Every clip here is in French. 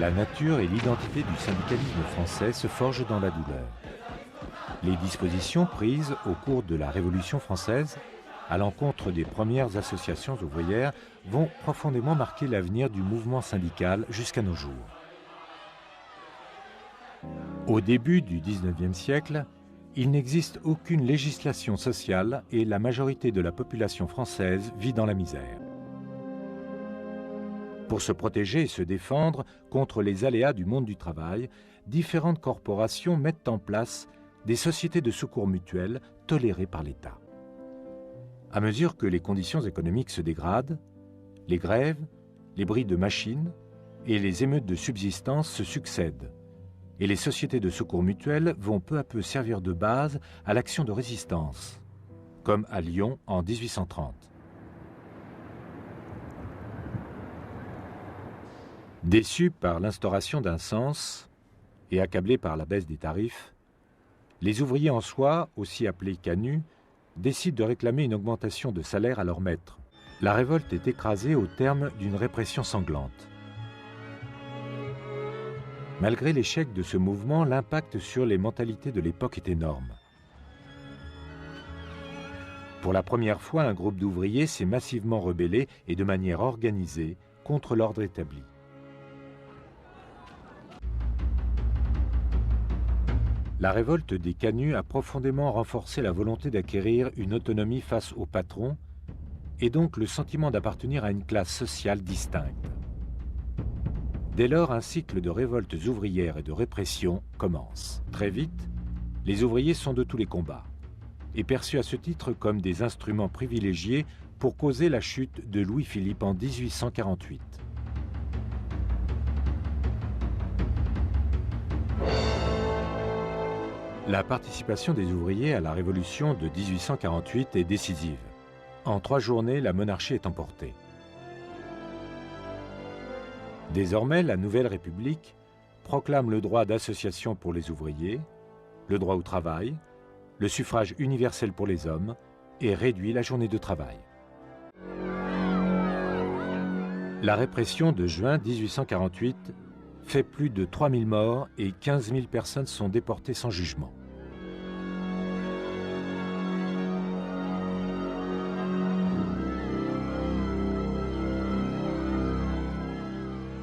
La nature et l'identité du syndicalisme français se forgent dans la douleur. Les dispositions prises au cours de la Révolution française, à l'encontre des premières associations ouvrières, vont profondément marquer l'avenir du mouvement syndical jusqu'à nos jours. Au début du XIXe siècle, il n'existe aucune législation sociale et la majorité de la population française vit dans la misère. Pour se protéger et se défendre contre les aléas du monde du travail, différentes corporations mettent en place des sociétés de secours mutuels tolérées par l'État. À mesure que les conditions économiques se dégradent, les grèves, les bris de machines et les émeutes de subsistance se succèdent, et les sociétés de secours mutuels vont peu à peu servir de base à l'action de résistance, comme à Lyon en 1830. Déçus par l'instauration d'un cens et accablés par la baisse des tarifs, les ouvriers en soie, aussi appelés canuts, décident de réclamer une augmentation de salaire à leur maître. La révolte est écrasée au terme d'une répression sanglante. Malgré l'échec de ce mouvement, l'impact sur les mentalités de l'époque est énorme. Pour la première fois, un groupe d'ouvriers s'est massivement rebellé et de manière organisée contre l'ordre établi. La révolte des canuts a profondément renforcé la volonté d'acquérir une autonomie face au patron et donc le sentiment d'appartenir à une classe sociale distincte. Dès lors, un cycle de révoltes ouvrières et de répression commence. Très vite, les ouvriers sont de tous les combats et perçus à ce titre comme des instruments privilégiés pour causer la chute de Louis-Philippe en 1848. La participation des ouvriers à la Révolution de 1848 est décisive. En 3 journées, la monarchie est emportée. Désormais, la Nouvelle République proclame le droit d'association pour les ouvriers, le droit au travail, le suffrage universel pour les hommes et réduit la journée de travail. La répression de juin 1848 fait plus de 3000 morts et 15 000 personnes sont déportées sans jugement.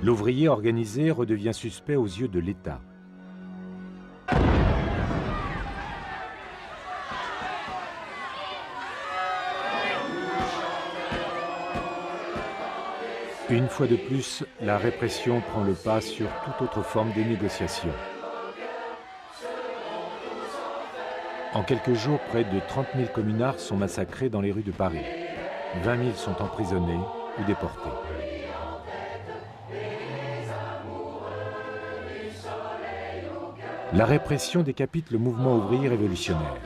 L'ouvrier organisé redevient suspect aux yeux de l'État. Une fois de plus, la répression prend le pas sur toute autre forme de négociation. En quelques jours, près de 30 000 communards sont massacrés dans les rues de Paris. 20 000 sont emprisonnés ou déportés. La répression décapite le mouvement ouvrier révolutionnaire.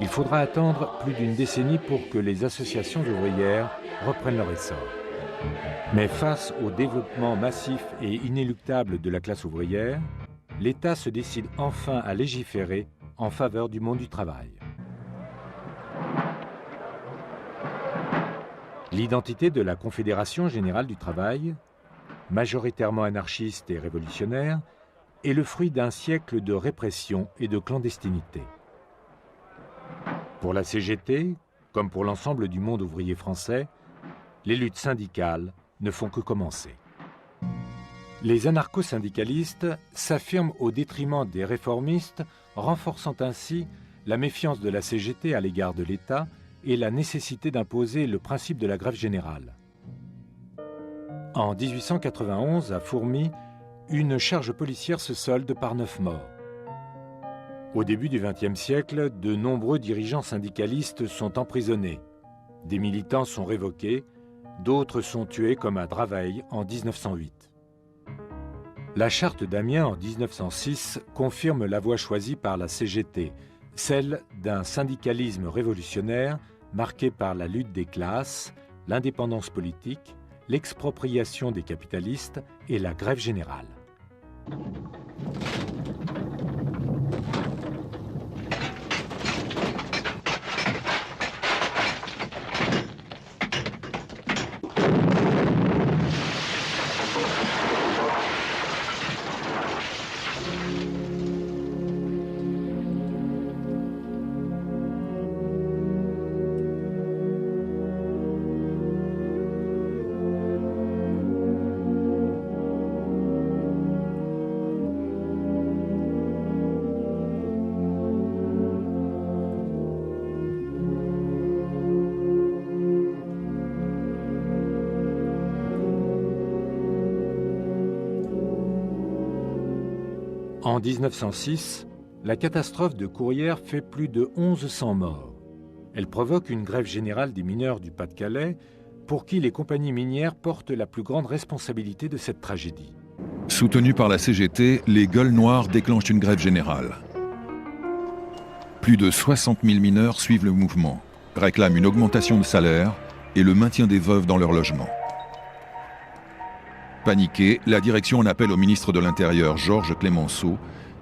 Il faudra attendre plus d'une décennie pour que les associations ouvrières reprennent leur essor. Mais face au développement massif et inéluctable de la classe ouvrière, l'État se décide enfin à légiférer en faveur du monde du travail. L'identité de la Confédération générale du travail, majoritairement anarchiste et révolutionnaire, est le fruit d'un siècle de répression et de clandestinité. Pour la CGT, comme pour l'ensemble du monde ouvrier français, les luttes syndicales ne font que commencer. Les anarcho-syndicalistes s'affirment au détriment des réformistes, renforçant ainsi la méfiance de la CGT à l'égard de l'État et la nécessité d'imposer le principe de la grève générale. En 1891, à Fourmies, une charge policière se solde par 9 morts. Au début du XXe siècle, de nombreux dirigeants syndicalistes sont emprisonnés. Des militants sont révoqués, d'autres sont tués comme à Draveil en 1908. La charte d'Amiens en 1906 confirme la voie choisie par la CGT, celle d'un syndicalisme révolutionnaire marqué par la lutte des classes, l'indépendance politique, l'expropriation des capitalistes et la grève générale. En 1906, la catastrophe de Courrières fait plus de 1100 morts. Elle provoque une grève générale des mineurs du Pas-de-Calais, pour qui les compagnies minières portent la plus grande responsabilité de cette tragédie. Soutenus par la CGT, les Gueules Noires déclenchent une grève générale. Plus de 60 000 mineurs suivent le mouvement, réclament une augmentation de salaire et le maintien des veuves dans leur logement. Paniquée, la direction en appelle au ministre de l'Intérieur, Georges Clemenceau,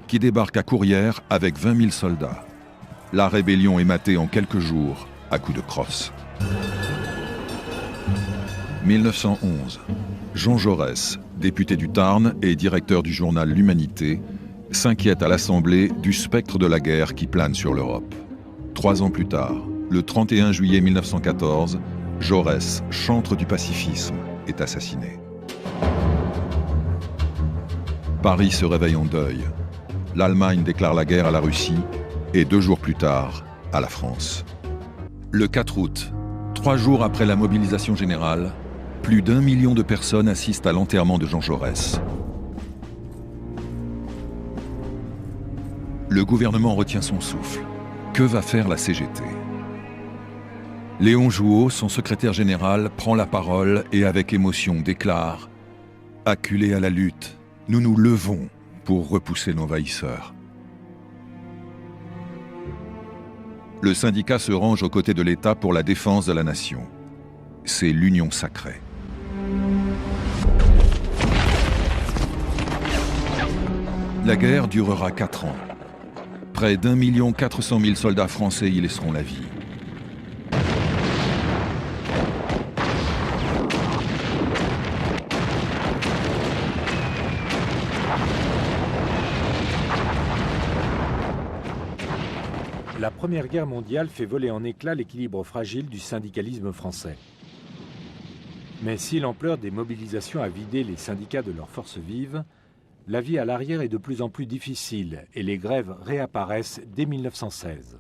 qui débarque à Courrières avec 20 000 soldats. La rébellion est matée en quelques jours à coups de crosse. 1911. Jean Jaurès, député du Tarn et directeur du journal L'Humanité, s'inquiète à l'Assemblée du spectre de la guerre qui plane sur l'Europe. 3 ans plus tard, le 31 juillet 1914, Jaurès, chantre du pacifisme, est assassiné. Paris se réveille en deuil. L'Allemagne déclare la guerre à la Russie et 2 jours plus tard, à la France. Le 4 août, 3 jours après la mobilisation générale, plus d'1 million de personnes assistent à l'enterrement de Jean Jaurès. Le gouvernement retient son souffle. Que va faire la CGT ? Léon Jouot, son secrétaire général, prend la parole et avec émotion déclare « Acculés à la lutte, nous nous levons pour repousser l'envahisseur. » Le syndicat se range aux côtés de l'État pour la défense de la nation. C'est l'union sacrée. La guerre durera 4 ans. Près d'1 400 000 soldats français y laisseront la vie. La Première Guerre mondiale fait voler en éclats l'équilibre fragile du syndicalisme français. Mais si l'ampleur des mobilisations a vidé les syndicats de leurs forces vives, la vie à l'arrière est de plus en plus difficile et les grèves réapparaissent dès 1916.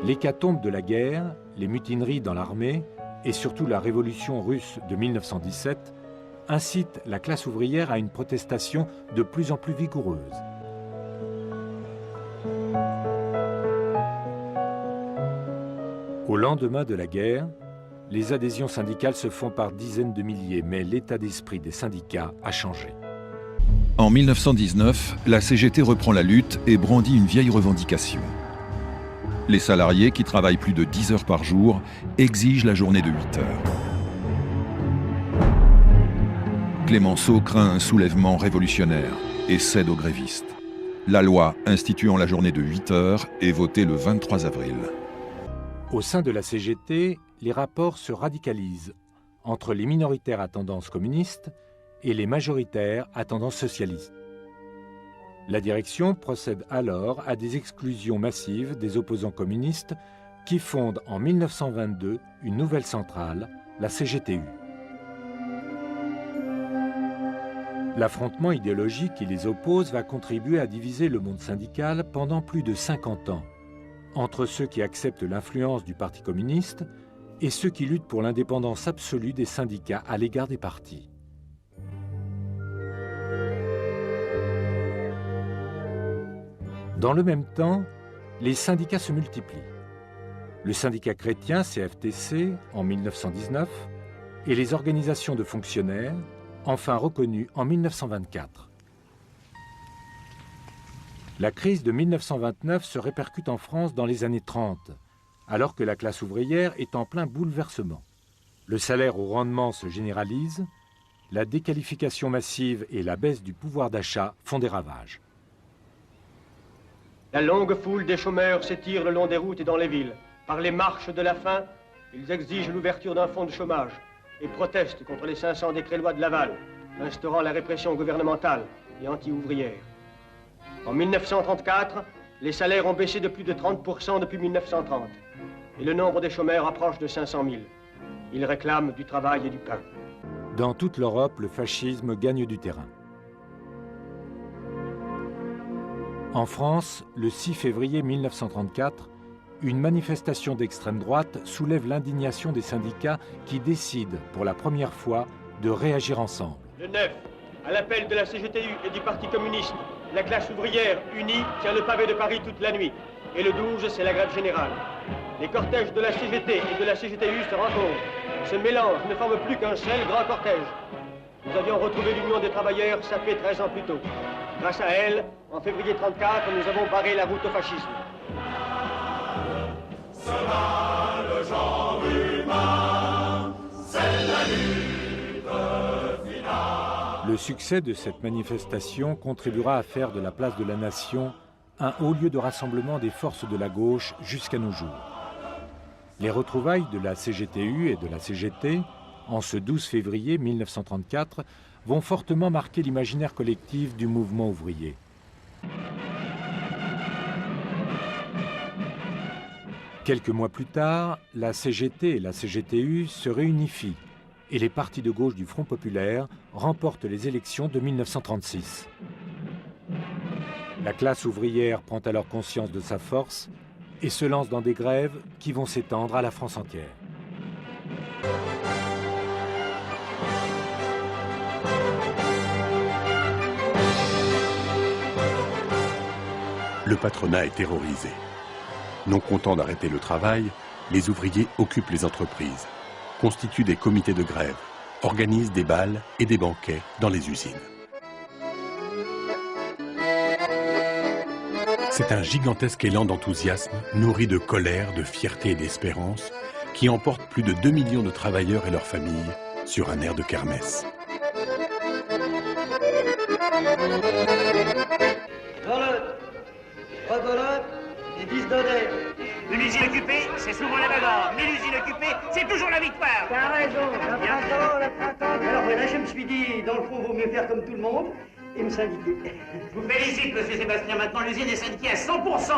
L'hécatombe de la guerre, les mutineries dans l'armée et surtout la révolution russe de 1917 incitent la classe ouvrière à une protestation de plus en plus vigoureuse. Au lendemain de la guerre, les adhésions syndicales se font par dizaines de milliers, mais l'état d'esprit des syndicats a changé. En 1919, la CGT reprend la lutte et brandit une vieille revendication. Les salariés, qui travaillent plus de 10 heures par jour, exigent la journée de 8 heures. Clemenceau craint un soulèvement révolutionnaire et cède aux grévistes. La loi instituant la journée de 8 heures est votée le 23 avril. Au sein de la CGT, les rapports se radicalisent entre les minoritaires à tendance communiste et les majoritaires à tendance socialiste. La direction procède alors à des exclusions massives des opposants communistes qui fondent en 1922 une nouvelle centrale, la CGTU. L'affrontement idéologique qui les oppose va contribuer à diviser le monde syndical pendant plus de 50 ans, entre ceux qui acceptent l'influence du Parti communiste et ceux qui luttent pour l'indépendance absolue des syndicats à l'égard des partis. Dans le même temps, les syndicats se multiplient. Le syndicat chrétien CFTC en 1919 et les organisations de fonctionnaires, enfin reconnue en 1924. La crise de 1929 se répercute en France dans les années 30, alors que la classe ouvrière est en plein bouleversement. Le salaire au rendement se généralise, la déqualification massive et la baisse du pouvoir d'achat font des ravages. La longue foule des chômeurs s'étire le long des routes et dans les villes. Par les marches de la faim, ils exigent l'ouverture d'un fonds de chômage et protestent contre les 500 décrets-lois de Laval, instaurant la répression gouvernementale et anti-ouvrière. En 1934, les salaires ont baissé de plus de 30% depuis 1930 et le nombre des chômeurs approche de 500 000. Ils réclament du travail et du pain. Dans toute l'Europe, le fascisme gagne du terrain. En France, le 6 février 1934, une manifestation d'extrême droite soulève l'indignation des syndicats qui décident, pour la première fois, de réagir ensemble. Le 9, à l'appel de la CGTU et du Parti communiste, la classe ouvrière unie tient le pavé de Paris toute la nuit. Et le 12, c'est la grève générale. Les cortèges de la CGT et de la CGTU se rencontrent. Ce mélange ne forme plus qu'un seul grand cortège. Nous avions retrouvé l'Union des travailleurs sapée 13 ans plus tôt. Grâce à elle, en février 1934, nous avons barré la route au fascisme. Cela, le genre humain, c'est la lutte finale. Le succès de cette manifestation contribuera à faire de la place de la Nation un haut lieu de rassemblement des forces de la gauche jusqu'à nos jours. Les retrouvailles de la CGTU et de la CGT, en ce 12 février 1934, vont fortement marquer l'imaginaire collectif du mouvement ouvrier. Quelques mois plus tard, la CGT et la CGTU se réunifient et les partis de gauche du Front populaire remportent les élections de 1936. La classe ouvrière prend alors conscience de sa force et se lance dans des grèves qui vont s'étendre à la France entière. Le patronat est terrorisé. Non contents d'arrêter le travail, les ouvriers occupent les entreprises, constituent des comités de grève, organisent des bals et des banquets dans les usines. C'est un gigantesque élan d'enthousiasme, nourri de colère, de fierté et d'espérance, qui emporte plus de 2 millions de travailleurs et leurs familles sur un air de kermesse. Rebelote et 10 donnés. Une usine occupée, c'est souvent la bagarre. Mais l'usine occupée, c'est toujours la victoire. T'as raison, le printemps. Alors voilà, je me suis dit, dans le fond, vaut mieux faire comme tout le monde et me syndiquer. Je vous félicite, monsieur Sébastien. Maintenant, l'usine est syndiquée à 100%.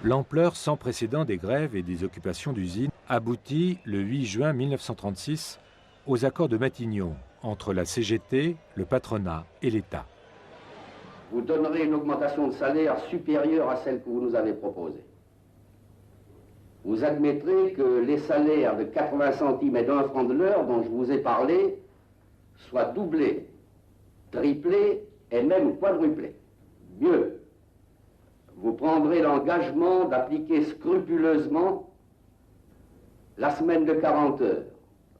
L'ampleur sans précédent des grèves et des occupations d'usines aboutit le 8 juin 1936 aux accords de Matignon entre la CGT, le patronat et l'État. Vous donnerez une augmentation de salaire supérieure à celle que vous nous avez proposée. Vous admettrez que les salaires de 80 centimes et d'1 franc de l'heure dont je vous ai parlé soient doublés, triplés et même quadruplés. Mieux, vous prendrez l'engagement d'appliquer scrupuleusement la semaine de 40 heures,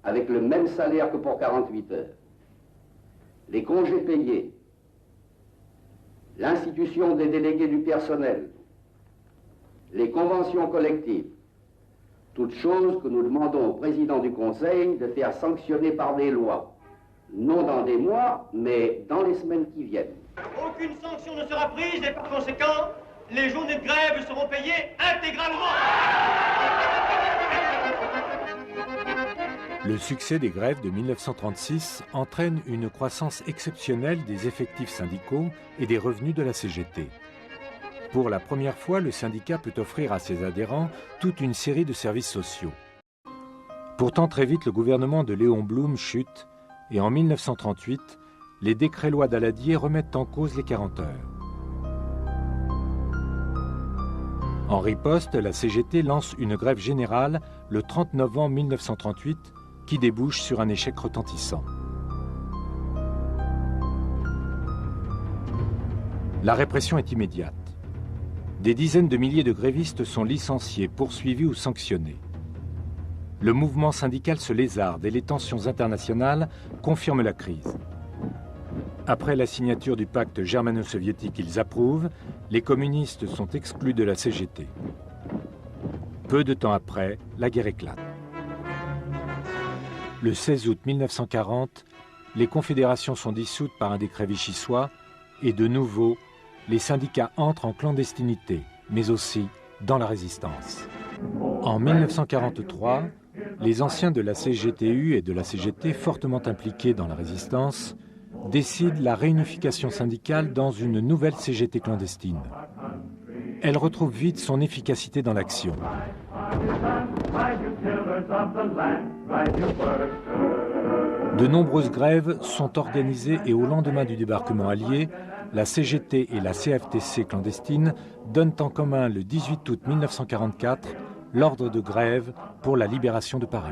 avec le même salaire que pour 48 heures. Les congés payés, l'institution des délégués du personnel, les conventions collectives, toutes choses que nous demandons au président du Conseil de faire sanctionner par des lois. Non dans des mois, mais dans les semaines qui viennent. Aucune sanction ne sera prise et par conséquent, les journées de grève seront payées intégralement. Le succès des grèves de 1936 entraîne une croissance exceptionnelle des effectifs syndicaux et des revenus de la CGT. Pour la première fois, le syndicat peut offrir à ses adhérents toute une série de services sociaux. Pourtant, très vite, le gouvernement de Léon Blum chute et en 1938, les décrets-lois d'Aladier remettent en cause les 40 heures. En riposte, la CGT lance une grève générale le 30 novembre 1938 qui débouche sur un échec retentissant. La répression est immédiate. Des dizaines de milliers de grévistes sont licenciés, poursuivis ou sanctionnés. Le mouvement syndical se lézarde et les tensions internationales confirment la crise. Après la signature du pacte germano-soviétique qu'ils approuvent, les communistes sont exclus de la CGT. Peu de temps après, la guerre éclate. Le 16 août 1940, les confédérations sont dissoutes par un décret vichysois et de nouveau, les syndicats entrent en clandestinité, mais aussi dans la résistance. En 1943, les anciens de la CGTU et de la CGT, fortement impliqués dans la résistance, décident la réunification syndicale dans une nouvelle CGT clandestine. Elle retrouve vite son efficacité dans l'action. De nombreuses grèves sont organisées et au lendemain du débarquement allié, la CGT et la CFTC clandestine donnent en commun le 18 août 1944 l'ordre de grève pour la libération de Paris.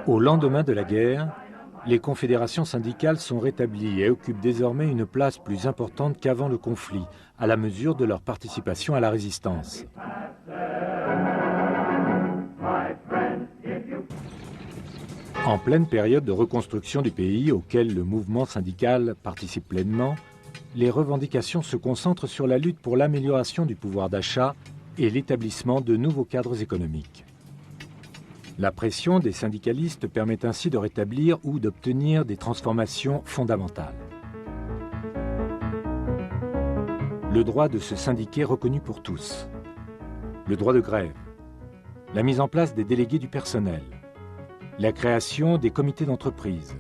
Au lendemain de la guerre, les confédérations syndicales sont rétablies et occupent désormais une place plus importante qu'avant le conflit, à la mesure de leur participation à la résistance. En pleine période de reconstruction du pays, auquel le mouvement syndical participe pleinement, les revendications se concentrent sur la lutte pour l'amélioration du pouvoir d'achat et l'établissement de nouveaux cadres économiques. La pression des syndicalistes permet ainsi de rétablir ou d'obtenir des transformations fondamentales. Le droit de se syndiquer reconnu pour tous, le droit de grève, la mise en place des délégués du personnel, la création des comités d'entreprise,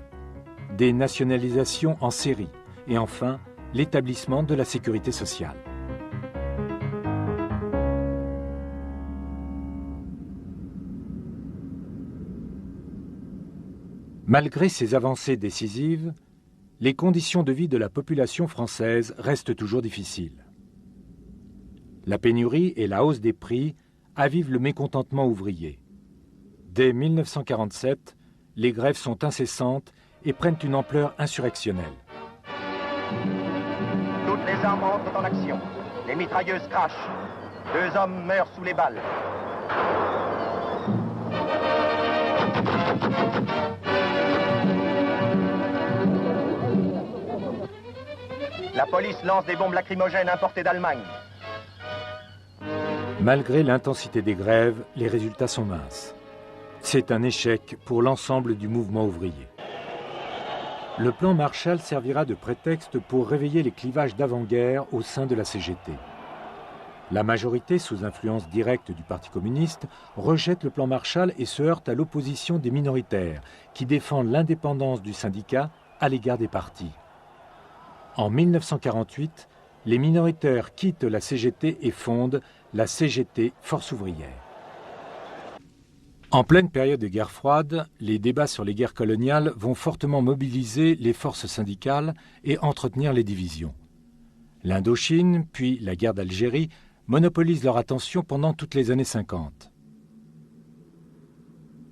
des nationalisations en série et enfin l'établissement de la sécurité sociale. Malgré ces avancées décisives, les conditions de vie de la population française restent toujours difficiles. La pénurie et la hausse des prix avivent le mécontentement ouvrier. Dès 1947, les grèves sont incessantes et prennent une ampleur insurrectionnelle. Toutes les armes entrent en action. Les mitrailleuses crachent. 2 hommes meurent sous les balles. La police lance des bombes lacrymogènes importées d'Allemagne. Malgré l'intensité des grèves, les résultats sont minces. C'est un échec pour l'ensemble du mouvement ouvrier. Le plan Marshall servira de prétexte pour réveiller les clivages d'avant-guerre au sein de la CGT. La majorité, sous influence directe du Parti communiste, rejette le plan Marshall et se heurte à l'opposition des minoritaires, qui défendent l'indépendance du syndicat à l'égard des partis. En 1948, les minoritaires quittent la CGT et fondent la CGT Force ouvrière. En pleine période de guerre froide, les débats sur les guerres coloniales vont fortement mobiliser les forces syndicales et entretenir les divisions. L'Indochine, puis la guerre d'Algérie, monopolisent leur attention pendant toutes les années 50.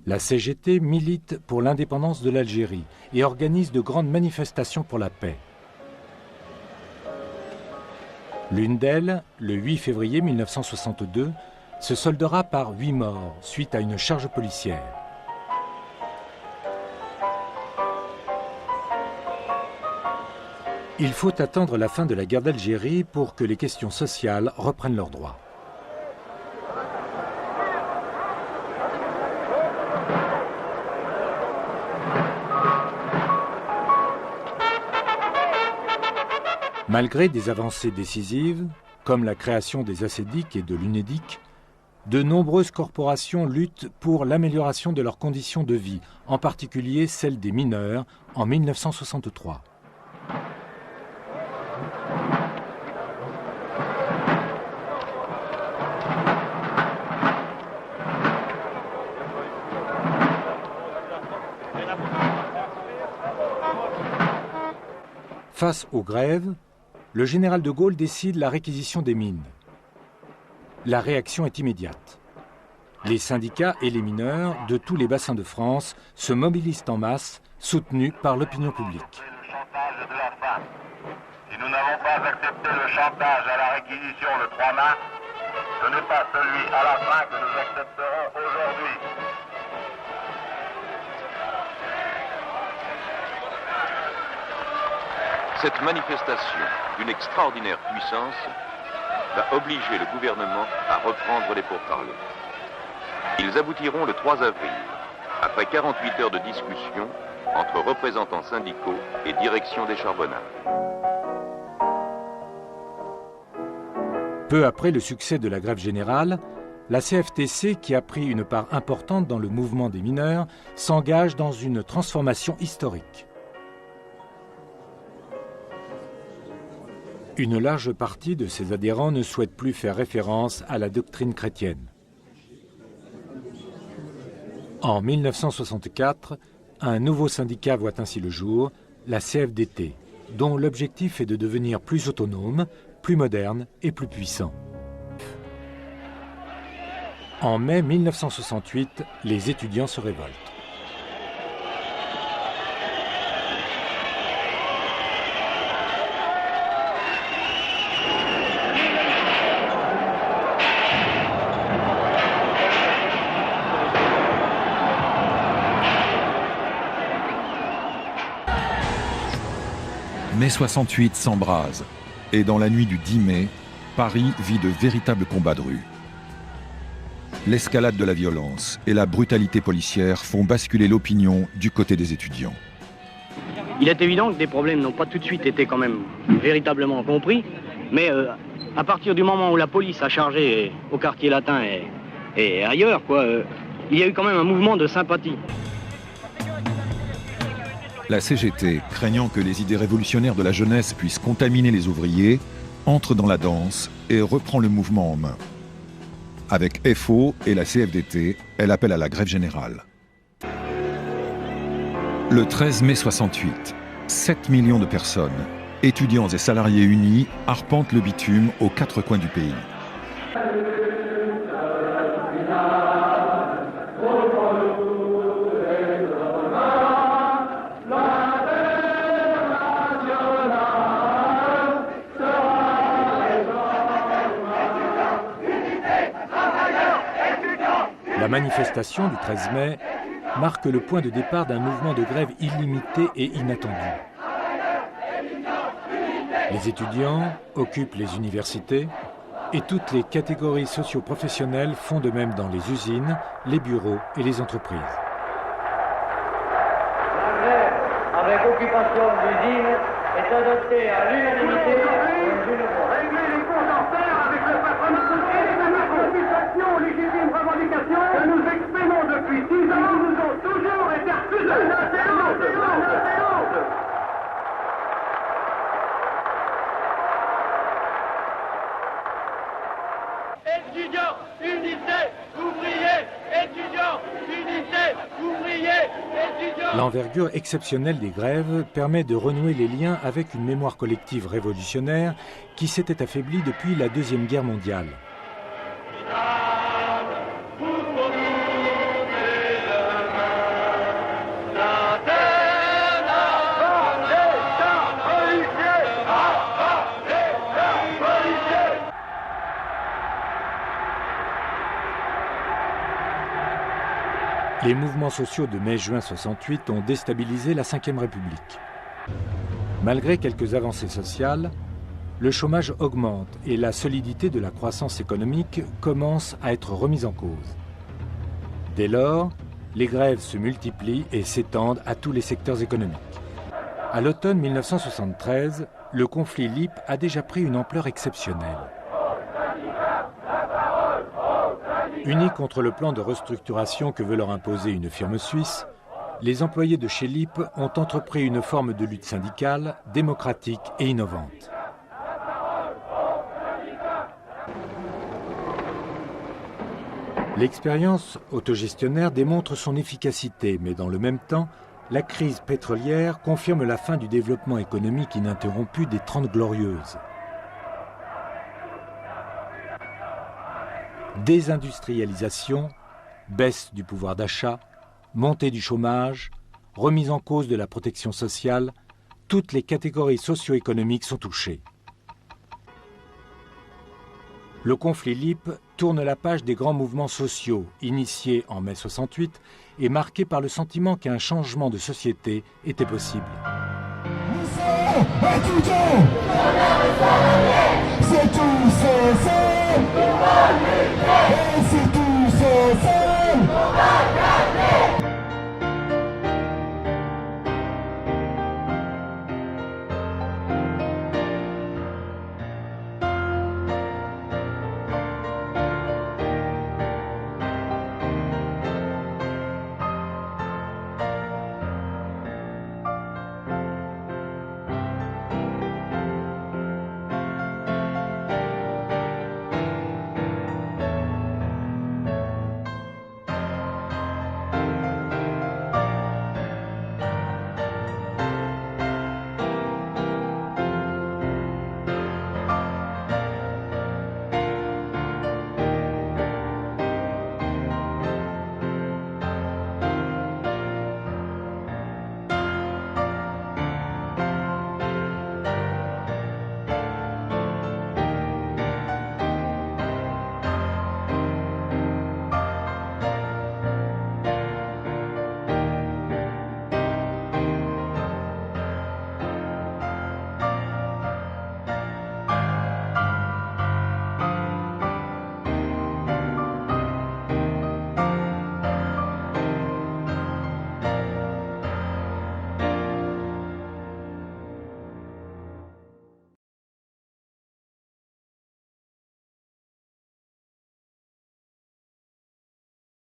La CGT milite pour l'indépendance de l'Algérie et organise de grandes manifestations pour la paix. L'une d'elles, le 8 février 1962, se soldera par 8 morts suite à une charge policière. Il faut attendre la fin de la guerre d'Algérie pour que les questions sociales reprennent leurs droits. Malgré des avancées décisives, comme la création des ACDIC et de l'UNEDIC, de nombreuses corporations luttent pour l'amélioration de leurs conditions de vie, en particulier celles des mineurs, en 1963. Face aux grèves, le général de Gaulle décide la réquisition des mines. La réaction est immédiate. Les syndicats et les mineurs de tous les bassins de France se mobilisent en masse, soutenus par l'opinion publique. Le chantage de la faim. Si nous n'avons pas accepté le chantage à la réquisition le 3 mars, ce n'est pas celui à la faim que nous accepterons aujourd'hui. Cette manifestation d'une extraordinaire puissance va obliger le gouvernement à reprendre les pourparlers. Ils aboutiront le 3 avril, après 48 heures de discussion entre représentants syndicaux et direction des charbonnages. Peu après le succès de la grève générale, la CFTC, qui a pris une part importante dans le mouvement des mineurs, s'engage dans une transformation historique. Une large partie de ses adhérents ne souhaite plus faire référence à la doctrine chrétienne. En 1964, un nouveau syndicat voit ainsi le jour, la CFDT, dont l'objectif est de devenir plus autonome, plus moderne et plus puissant. En mai 1968, les étudiants se révoltent. Mai 68 s'embrase, et dans la nuit du 10 mai, Paris vit de véritables combats de rue. L'escalade de la violence et la brutalité policière font basculer l'opinion du côté des étudiants. Il est évident que des problèmes n'ont pas tout de suite été quand même véritablement compris, mais à partir du moment où la police a chargé au quartier latin et ailleurs, il y a eu quand même un mouvement de sympathie. La CGT, craignant que les idées révolutionnaires de la jeunesse puissent contaminer les ouvriers, entre dans la danse et reprend le mouvement en main. Avec FO et la CFDT, elle appelle à la grève générale. Le 13 mai 68, 7 millions de personnes, étudiants et salariés unis, arpentent le bitume aux 4 coins du pays. La manifestation du 13 mai marque le point de départ d'un mouvement de grève illimité et inattendu. Les étudiants occupent les universités et toutes les catégories socio-professionnelles font de même dans les usines, les bureaux et les entreprises. La grève avec occupation d'usines est adoptée à l'unanimité d'une voix. Régler les comptes en faire avec le patronat et les satisfaction aux légitimes revendications que nous exprimons depuis 10 ans nous ont toujours été refusées. Étudiants, unité, ouvriers, étudiants, unité, ouvriers, étudiants. L'envergure exceptionnelle des grèves permet de renouer les liens avec une mémoire collective révolutionnaire qui s'était affaiblie depuis la Deuxième Guerre mondiale. Les mouvements sociaux de mai-juin 68 ont déstabilisé la Ve République. Malgré quelques avancées sociales, le chômage augmente et la solidité de la croissance économique commence à être remise en cause. Dès lors, les grèves se multiplient et s'étendent à tous les secteurs économiques. À l'automne 1973, le conflit LIP a déjà pris une ampleur exceptionnelle. Unis contre le plan de restructuration que veut leur imposer une firme suisse, les employés de chez LIP ont entrepris une forme de lutte syndicale, démocratique et innovante. L'expérience autogestionnaire démontre son efficacité, mais dans le même temps, la crise pétrolière confirme la fin du développement économique ininterrompu des 30 Glorieuses. Désindustrialisation, Baisse du pouvoir d'achat, montée du chômage, remise en cause de la protection sociale, toutes les catégories socio-économiques sont touchées. Le conflit libre tourne la page des grands mouvements sociaux, initiés en mai 68 et marqués par le sentiment qu'un changement de société était possible. C'est tout, c'est